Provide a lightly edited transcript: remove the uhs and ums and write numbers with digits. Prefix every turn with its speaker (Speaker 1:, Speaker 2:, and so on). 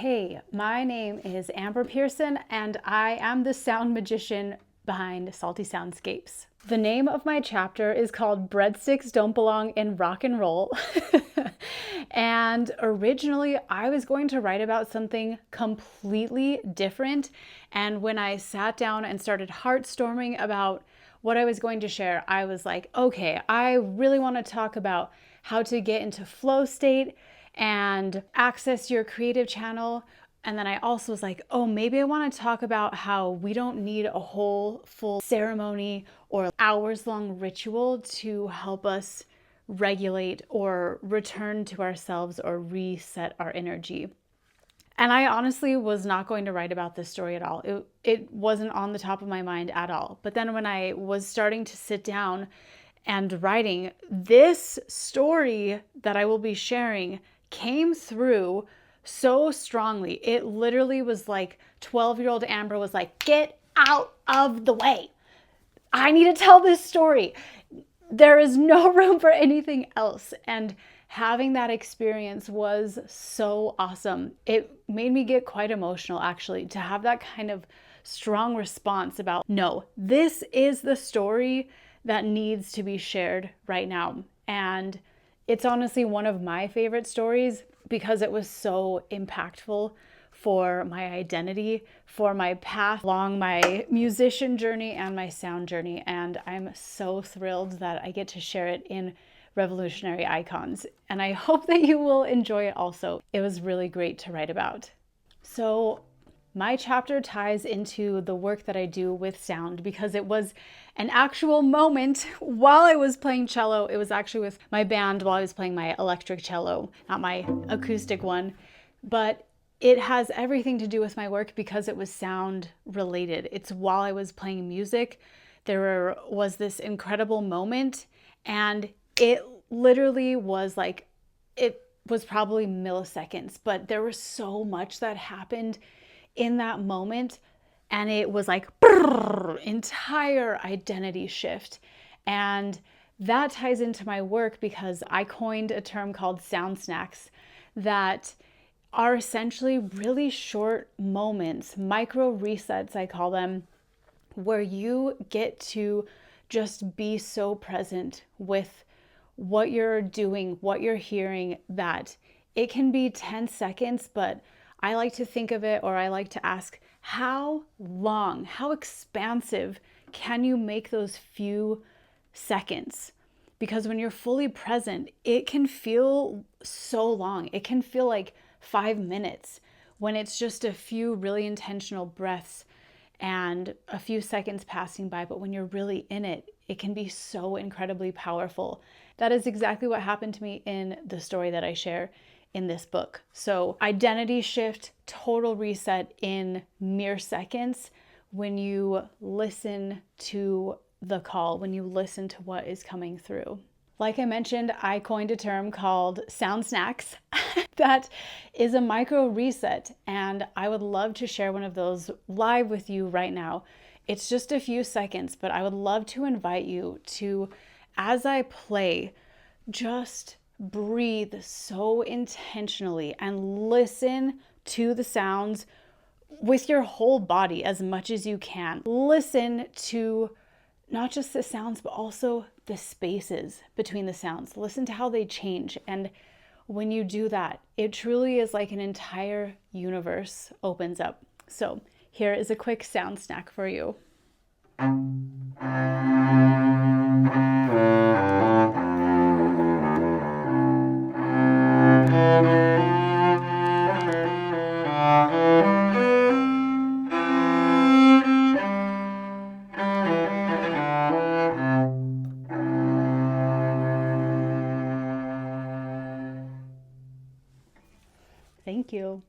Speaker 1: Hey, my name is Amber Pearson, and I am the sound magician behind Salty Soundscapes. The name of my chapter is called Breadsticks Don't Belong in Rock and Roll. And originally, I was going to write about something completely different. And when I sat down and started heartstorming about what I was going to share, I was like, okay, I really want to talk about how to get into flow state and access your creative channel. And then I also was like, oh, maybe I want to talk about how we don't need a whole full ceremony or hours long ritual to help us regulate or return to ourselves or reset our energy. And I honestly was not going to write about this story at all. It wasn't on the top of my mind at all. But then when I was starting to sit down and writing, this story that I will be sharing came through so strongly. It literally was like 12-year-old Amber was like, get out of the way. I need to tell this story. There is no room for anything else. And having that experience was so awesome. It made me get quite emotional, actually, to have that kind of strong response about, no, this is the story that needs to be shared right now. And it's honestly one of my favorite stories because it was so impactful for my identity, for my path along my musician journey and my sound journey. And I'm so thrilled that I get to share it in Revolutionary Icons. And I hope that you will enjoy it also. It was really great to write about. So my chapter ties into the work that I do with sound because it was an actual moment while I was playing cello. It was actually with my band while I was playing my electric cello, not my acoustic one. But it has everything to do with my work because it was sound related. It's while I was playing music, there was this incredible moment, and it literally was like, it was probably milliseconds, but there was so much that happened in that moment. And it was like, entire identity shift. And that ties into my work because I coined a term called sound snacks that are essentially really short moments, micro resets, I call them, where you get to just be so present with what you're doing, what you're hearing, that it can be 10 seconds, but I like to think of it, or I like to ask, how long, how expansive can you make those few seconds? Because when you're fully present, it can feel so long. It can feel like 5 minutes when it's just a few really intentional breaths and a few seconds passing by. But when you're really in it, it can be so incredibly powerful. That is exactly what happened to me in the story that I share in this book. So identity shift, total reset in mere seconds when you listen to the call, when you listen to what is coming through. Like I mentioned, I coined a term called sound snacks that is a micro reset, and I would love to share one of those live with you right now. It's just a few seconds, but I would love to invite you to, as I play, just breathe so intentionally and listen to the sounds with your whole body as much as you can. Listen to not just the sounds, but also the spaces between the sounds. Listen to how they change. And when you do that, it truly is like an entire universe opens up. So here is a quick sound snack for you. Thank you.